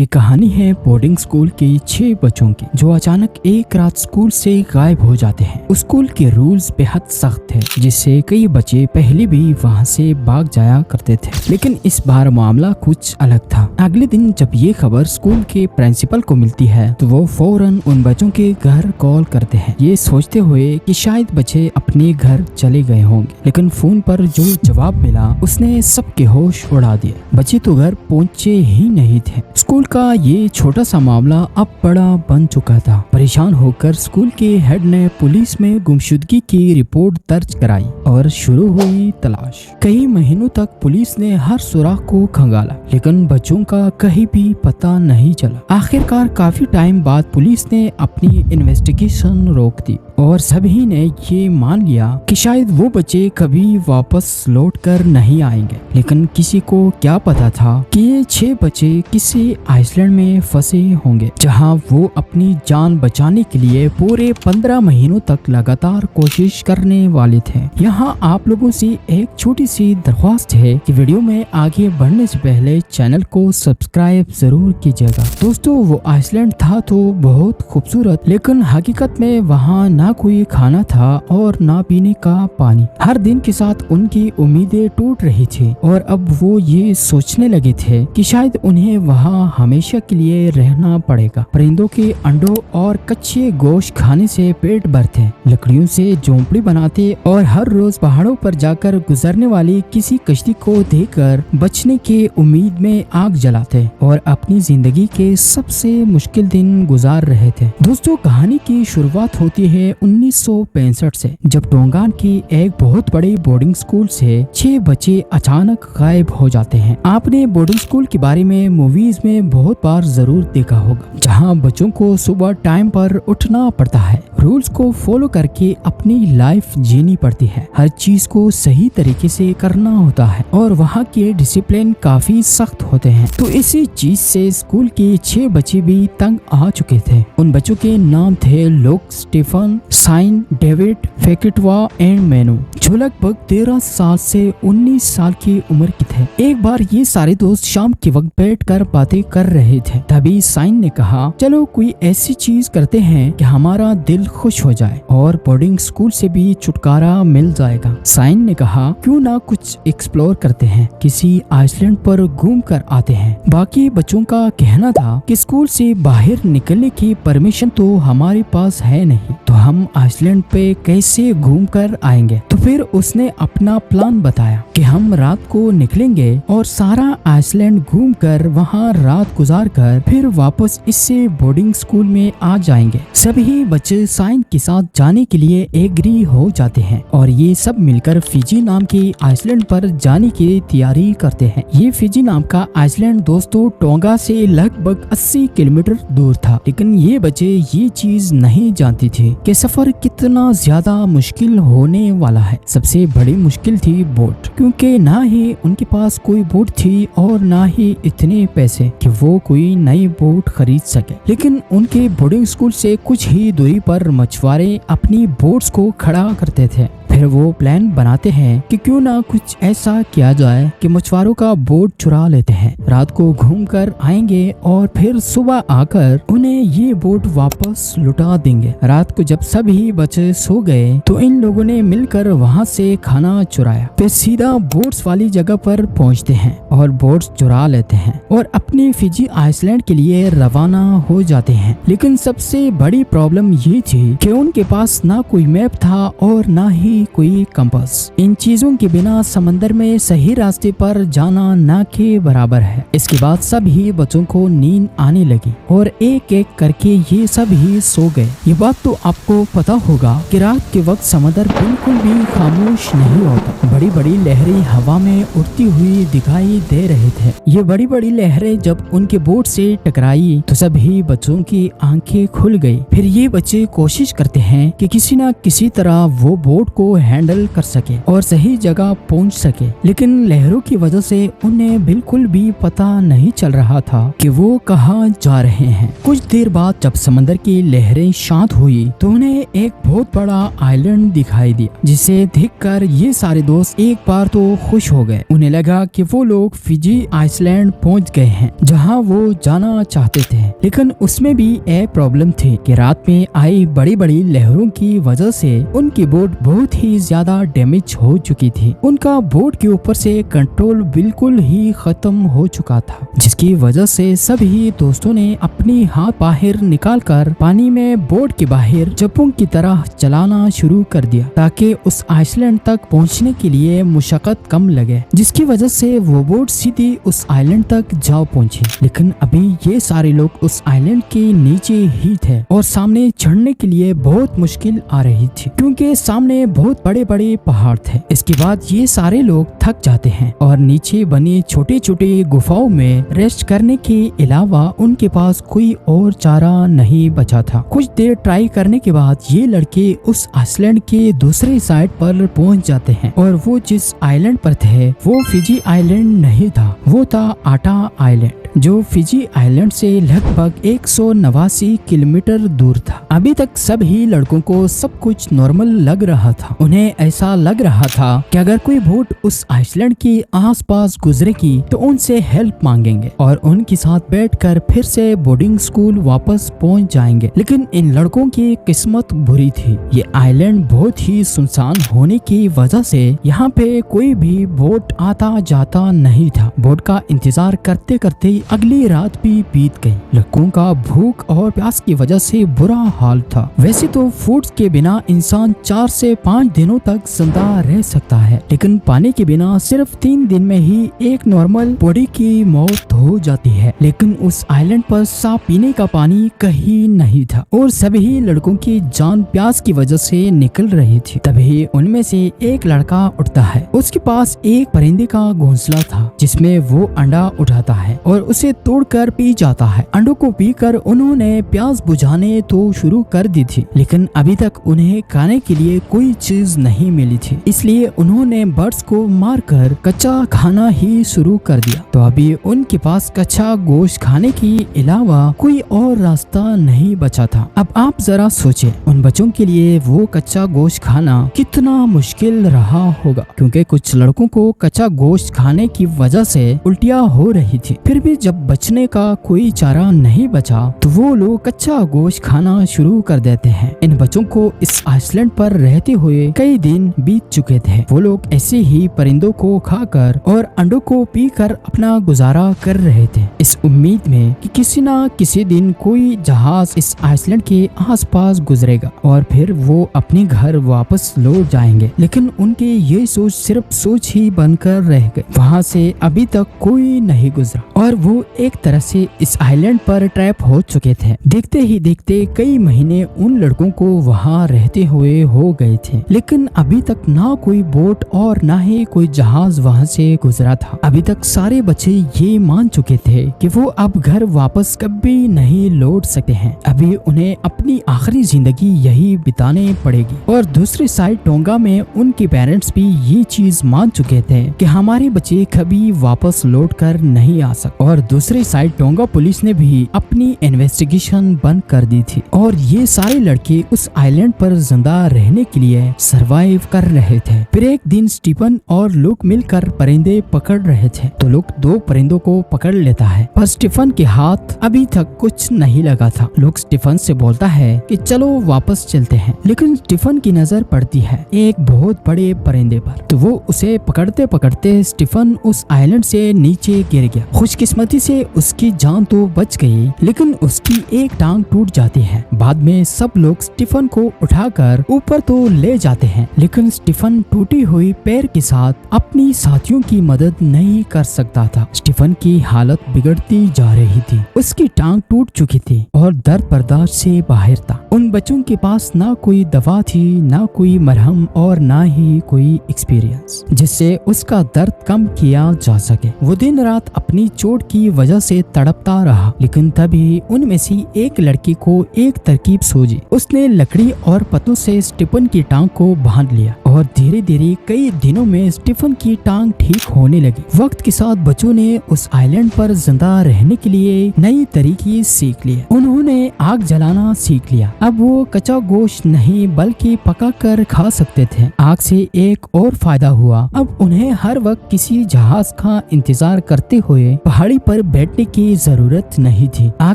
ये कहानी है बोर्डिंग स्कूल के 6 बच्चों की जो अचानक एक रात स्कूल से गायब हो जाते हैं। स्कूल के रूल्स बेहद सख्त थे जिससे कई बच्चे पहले भी वहां से भाग जाया करते थे, लेकिन इस बार मामला कुछ अलग था। अगले दिन जब ये खबर स्कूल के प्रिंसिपल को मिलती है तो वो फौरन उन बच्चों के घर कॉल करते हैं, ये सोचते हुए कि शायद बच्चे अपने घर चले गए होंगे। लेकिन फोन पर जो जवाब मिला उसने सबके होश उड़ा दिए। बच्चे तो घर पहुंचे ही नहीं थे। स्कूल का ये छोटा सा मामला अब बड़ा बन चुका था। परेशान होकर स्कूल के हेड ने पुलिस में गुमशुदगी की रिपोर्ट दर्ज कराई और शुरू हुई तलाश। कई महीनों तक पुलिस ने हर सुराग को खंगाला, लेकिन बच्चों का कहीं भी पता नहीं चला। आखिरकार काफी टाइम बाद पुलिस ने अपनी इन्वेस्टिगेशन रोक दी और सभी ने ये मान लिया कि शायद वो बच्चे कभी वापस लौटकर नहीं आएंगे। लेकिन किसी को क्या पता था कि ये 6 बच्चे किसी आइसलैंड में फंसे होंगे, जहां वो अपनी जान बचाने के लिए पूरे 15 महीनों तक लगातार कोशिश करने वाले थे। यहाँ आप लोगों से एक छोटी सी दरख्वास्त है कि वीडियो में आगे बढ़ने से पहले चैनल को सब्सक्राइब जरूर कीजिएगा। दोस्तों, वो आइसलैंड था तो बहुत खूबसूरत, लेकिन हकीकत में वहाँ ना कोई खाना था और ना पीने का पानी। हर दिन के साथ उनकी उम्मीदें टूट रही थी और अब वो ये सोचने लगे थे कि शायद उन्हें वहाँ हमेशा के लिए रहना पड़ेगा। परिंदों के अंडों और कच्चे गोश्त खाने से पेट भरते, लकड़ियों से झोंपड़ी बनाते और हर रोज पहाड़ों पर जाकर गुजरने वाली किसी कश्ती को देखकर बचने के उम्मीद में आग जलाते और अपनी जिंदगी के सबसे मुश्किल दिन गुजार रहे थे। दोस्तों, कहानी की शुरुआत होती है 1965 से, जब टोंगान की एक बहुत बड़े बोर्डिंग स्कूल से 6 बच्चे अचानक गायब हो जाते हैं। आपने बोर्डिंग स्कूल के बारे में मूवीज में बहुत बार जरूर देखा होगा, जहां बच्चों को सुबह टाइम पर उठना पड़ता है, रूल्स को फॉलो करके अपनी लाइफ जीनी पड़ती है, हर चीज को सही तरीके से करना होता है और वहाँ के डिसिप्लिन काफी सख्त होते हैं। तो इसी चीज से स्कूल के 6 बच्चे भी तंग आ चुके थे। उन बच्चों के नाम थे लुक, स्टीफन, साइन, डेविड, फेकिटवा एंड मेनू, जो लगभग 13 साल से 19 साल की उम्र के थे। एक बार ये सारे दोस्त शाम के वक्त बैठकर बातें कर रहे थे, तभी साइन ने कहा, चलो कोई ऐसी चीज करते हैं कि हमारा दिल खुश हो जाए और बोर्डिंग स्कूल से भी छुटकारा मिल जाएगा। साइन ने कहा, क्यों ना कुछ एक्सप्लोर करते हैं, किसी आइसलैंड पर घूम कर आते हैं। बाकी बच्चों का कहना था कि स्कूल से बाहर निकलने की परमिशन तो हमारे पास है नहीं, तो हम आइसलैंड पे कैसे घूम कर आएंगे। तो फिर उसने अपना प्लान बताया कि हम रात को निकलेंगे और सारा आइसलैंड घूम कर वहाँ रात गुजार कर फिर वापस इससे बोर्डिंग स्कूल में आ जाएंगे। सभी बच्चे साइन के साथ जाने के लिए एग्री हो जाते हैं और ये सब मिलकर फिजी नाम के आइसलैंड पर जाने की तैयारी करते हैं। ये फिजी नाम का आइसलैंड दोस्तों टोंगा से लगभग 80 किलोमीटर दूर था, लेकिन ये बच्चे ये चीज नहीं जानते थे कि सफर कितना ज्यादा मुश्किल होने वाला है। सबसे बड़ी मुश्किल थी बोट, क्योंकि ना ही उनके पास कोई बोट थी और ना ही इतने पैसे कि वो कोई नई बोट खरीद सके। लेकिन उनके बोर्डिंग स्कूल से कुछ ही दूरी पर मछुआरे अपनी बोट्स को खड़ा करते थे। फिर वो प्लान बनाते हैं कि क्यों ना कुछ ऐसा किया जाए कि मछुआरों का बोट चुरा लेते हैं, रात को घूम कर आएंगे और फिर सुबह आकर उन्हें ये बोट वापस लुटा देंगे। रात को जब सभी बच्चे सो गए तो इन लोगों ने मिलकर वहाँ से खाना चुराया, फिर सीधा बोट्स वाली जगह पर पहुँचते हैं और बोट्स चुरा लेते हैं और अपने फिजी आइसलैंड के लिए रवाना हो जाते हैं। लेकिन सबसे बड़ी प्रॉब्लम ये थी कि उनके पास ना कोई मैप था और ना ही कोई कंपास। इन चीजों के बिना समंदर में सही रास्ते पर जाना ना के बराबर है। इसके बाद सभी बच्चों को नींद आने लगी और एक एक करके ये सभी सो गए। ये बात तो आपको पता होगा कि रात के वक्त समंदर बिल्कुल भी खामोश नहीं होता। बड़ी बड़ी लहरें हवा में उड़ती हुई दिखाई दे रहे थे। ये बड़ी बड़ी लहरें जब उनके बोट से टकराई तो सभी बच्चों की आंखें खुल गई। फिर ये बच्चे कोशिश करते हैं कि किसी न किसी तरह वो बोट को को हैंडल कर सके और सही जगह पहुंच सके। लेकिन लहरों की वजह से उन्हें बिल्कुल भी पता नहीं चल रहा था कि वो कहाँ जा रहे हैं। कुछ देर बाद जब समंदर की लहरें शांत हुई तो उन्हें एक बहुत बड़ा आइलैंड दिखाई दिया, जिसे देखकर ये सारे दोस्त एक बार तो खुश हो गए। उन्हें लगा कि वो लोग फिजी आइसलैंड पहुंच गए हैं जहां वो जाना चाहते थे। लेकिन उसमें भी एक प्रॉब्लम थी कि रात में आई बड़ी बड़ी लहरों की वजह से उनकी बोट बहुत ही ज्यादा डैमेज हो चुकी थी। उनका बोट के ऊपर से कंट्रोल बिल्कुल ही खत्म हो चुका था, जिसकी वजह से सभी दोस्तों ने अपनी हाथ बाहर निकालकर पानी में बोट के बाहर जप्पों की तरह चलाना शुरू कर दिया ताकि उस आइसलैंड तक पहुंचने के लिए मुशक्कत कम लगे, जिसकी वजह से वो बोट सीधी उस आइलैंड तक जा पहुंची। लेकिन अभी ये सारे लोग उस आइलैंड के नीचे ही थे और सामने चढ़ने के लिए बहुत मुश्किल आ रही थी क्योंकि सामने बहुत बड़े बड़े पहाड़ थे। इसके बाद ये सारे लोग थक जाते हैं और नीचे बनी छोटे छोटे गुफाओं में रेस्ट करने के अलावा उनके पास कोई और चारा नहीं बचा था। कुछ देर ट्राई करने के बाद ये लड़के उस आइसलैंड के दूसरे साइड पर पहुंच जाते हैं और वो जिस आइलैंड पर थे वो फिजी आइलैंड नहीं था, वो था आटा आइलैंड, जो फिजी आइलैंड से लगभग 189 किलोमीटर दूर था। अभी तक सभी लड़कों को सब कुछ नॉर्मल लग रहा था। उन्हें ऐसा लग रहा था कि अगर कोई बोट उस आइसलैंड के आसपास गुजरेगी तो उनसे हेल्प मांगेंगे और उनके साथ बैठकर फिर से बोर्डिंग स्कूल वापस पहुंच जाएंगे। लेकिन इन लड़कों की किस्मत बुरी थी। ये आइलैंड बहुत ही सुनसान होने की वजह से यहाँ पे कोई भी बोट आता जाता नहीं था। बोट का इंतजार करते करते अगली रात भी बीत गई। लड़कों का भूख और प्यास की वजह से बुरा हाल था। वैसे तो फूड्स के बिना इंसान 4 से 5 दिनों तक जिंदा रह सकता है, लेकिन पानी के बिना सिर्फ 3 दिन में ही एक नॉर्मल बॉडी की मौत हो जाती है। लेकिन उस आइलैंड पर साफ पीने का पानी कहीं नहीं था और सभी लड़कों की जान प्यास की वजह से निकल रही थी। तभी उनमें से एक लड़का उठता है। उसके पास एक परिंदे का घोंसला था जिसमें वो अंडा उठाता है और उसे तोड़कर पी जाता है। अंडों को पीकर उन्होंने प्यास बुझाने तो शुरू कर दी थी, लेकिन अभी तक उन्हें खाने के लिए कोई चीज नहीं मिली थी, इसलिए उन्होंने बर्ड्स को मारकर कच्चा खाना ही शुरू कर दिया। तो अभी उनके पास कच्चा गोश्त खाने के अलावा कोई और रास्ता नहीं बचा था। अब आप जरा सोचें, उन बच्चों के लिए वो कच्चा गोश्त खाना कितना मुश्किल रहा होगा, क्योंकि कुछ लड़कों को कच्चा गोश्त खाने की वजह से उल्टियाँ हो रही थी। फिर भी जब बचने का कोई चारा नहीं बचा तो वो लोग कच्चा गोश्त खाना शुरू कर देते हैं। इन बच्चों को इस आइसलैंड पर रहते हुए कई दिन बीत चुके थे। वो लोग ऐसे ही परिंदों को खाकर और अंडों को पीकर अपना गुजारा कर रहे थे, इस उम्मीद में कि किसी न किसी दिन कोई जहाज इस आइसलैंड के आसपास गुजरेगा और फिर वो अपने घर वापस लौट जाएंगे। लेकिन उनके ये सोच सिर्फ सोच ही बनकर रह गई। वहाँ से अभी तक कोई नहीं गुजरा और वो एक तरह से इस आइलैंड पर ट्रैप हो चुके थे। देखते ही देखते कई महीने उन लड़कों को वहाँ रहते हुए हो गए थे, लेकिन अभी तक ना कोई बोट और ना ही कोई जहाज वहाँ से गुजरा था। अभी तक सारे बच्चे ये मान चुके थे कि वो अब घर वापस कभी नहीं लौट सकते हैं। अभी उन्हें अपनी आखिरी जिंदगी यही बिताने पड़ेगी। और दूसरी साइड टोंगा में उनके पेरेंट्स भी ये चीज मान चुके थे कि हमारे बच्चे कभी वापस लौट कर नहीं आ सकते। और दूसरी साइड टोंगा पुलिस ने भी अपनी इन्वेस्टिगेशन बंद कर दी थी और ये सारे लड़के उस आइलैंड पर जिंदा रहने के लिए सरवाइव कर रहे थे। फिर एक दिन स्टीफन और लुक मिलकर परिंदे पकड़ रहे थे, तो लुक 2 परिंदों को पकड़ लेता है, पर स्टीफन के हाथ अभी तक कुछ नहीं लगा था। लुक स्टीफन से बोलता है कि चलो वापस चलते हैं, लेकिन स्टीफन की नजर पड़ती है एक बहुत बड़े परिंदे पर, तो वो उसे पकड़ते पकड़ते स्टीफन उस आइलैंड से नीचे गिर गया। खुशकिस्मती से उसकी जान तो बच गई, लेकिन उसकी एक टांग टूट जाती है। बाद में सब लोग स्टीफन को उठाकर ऊपर तो ले जाते हैं, लेकिन स्टीफन टूटी हुई पैर के साथ अपनी साथियों की मदद नहीं कर सकता था। स्टीफन की हालत बिगड़ती जा रही थी, उसकी टांग टूट चुकी थी और दर्द बर्दाश्त से बाहर था। उन बच्चों के पास ना कोई दवा थी, ना कोई मरहम और ना ही कोई एक्सपीरियंस जिससे उसका दर्द कम किया जा सके। वो दिन रात अपनी चोट की वजह से तड़पता रहा, लेकिन तभी उनमें से एक लड़की को एक तरकीब सूझी। उसने लकड़ी और पत्तों से स्टीफन की टांग को बांध लिया और धीरे धीरे कई दिनों में स्टीफन की टांग ठीक होने लगी। वक्त के साथ बच्चों ने उस आइलैंड पर जिंदा रहने के लिए नई तरीके सीख लिए। उन्होंने आग जलाना सीख लिया। अब वो कच्चा गोश्त नहीं बल्कि पका कर खा सकते थे। आग से एक और फायदा हुआ, अब उन्हें हर वक्त किसी जहाज का इंतजार करते हुए पहाड़ी पर बैठने की जरूरत नहीं थी। आग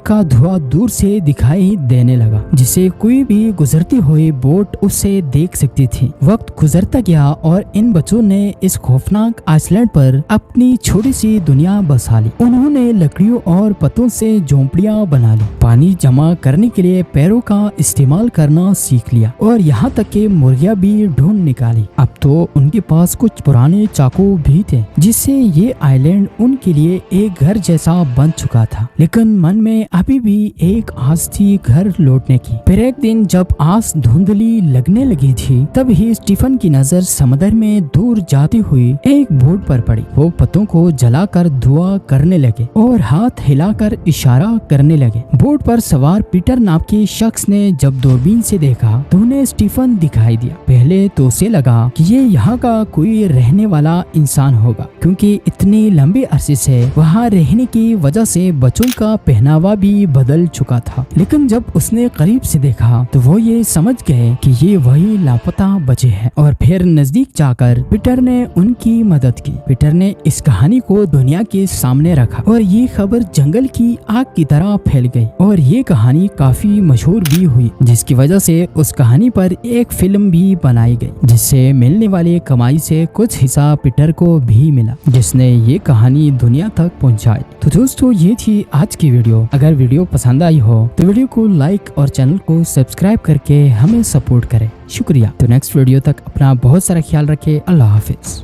का धुआं दूर से दिखाई देने लगा, जिसे कोई भी गुजरती हुई बोट उससे देख सकती थी। वक्त गुजरता गया और इन बच्चों ने इस खौफनाक आइसलैंड पर अपनी छोटी सी दुनिया बसा ली। उन्होंने लकड़ियों और पत्तों से झोंपड़ियां बना ली, पानी जमा करने के लिए पैरों का इस्तेमाल करना सीख लिया और यहाँ तक कि मुर्गियां भी ढूंढ निकाली। अब तो उनके पास कुछ पुराने चाकू भी थे, जिससे ये आइलैंड उनके लिए एक घर जैसा बन चुका था। लेकिन मन में अभी भी एक आस थी घर लौटने की। फिर एक दिन जब आस धुंधली लगने लगी थी, तब ही स्टीफन की नजर समुद्र में दूर जाती हुई एक बोट पर पड़ी। वो पत्तों को जलाकर धुआं करने लगे और हाथ हिलाकर इशारा करने लगे। बोट पर सवार पीटर नाम के शख्स ने जब दूरबीन से देखा तो उन्हें स्टीफन दिखाई दिया। पहले तो उसे लगा कि ये यहाँ का कोई रहने वाला इंसान होगा, क्योंकि इतने लंबे अरसे से वहाँ रहने की वजह से बच्चों का पहनावा भी बदल चुका था। लेकिन जब उसने करीब से देखा तो वो ये समझ गए कि ये वही लापता बच्चे हैं और फिर नजदीक जाकर पीटर ने उनकी मदद की। पीटर ने इस कहानी को दुनिया के सामने रखा और ये खबर जंगल की आग की तरह फैल गई और ये कहानी काफी मशहूर भी हुई, जिसकी वजह से उस कहानी पर एक फिल्म भी बनाई गई, जिससे मिलने वाली कमाई से कुछ हिस्सा पीटर को भी मिला, जिसने ये कहानी दुनिया तक पहुंचाई। तो दोस्तों, ये थी आज की वीडियो। अगर वीडियो पसंद आई हो तो वीडियो को लाइक और चैनल को सब्सक्राइब करके हमें सपोर्ट करें। शुक्रिया। तो नेक्स्ट वीडियो तक अपना बहुत सारा ख्याल रखें। अल्लाह हाफिज।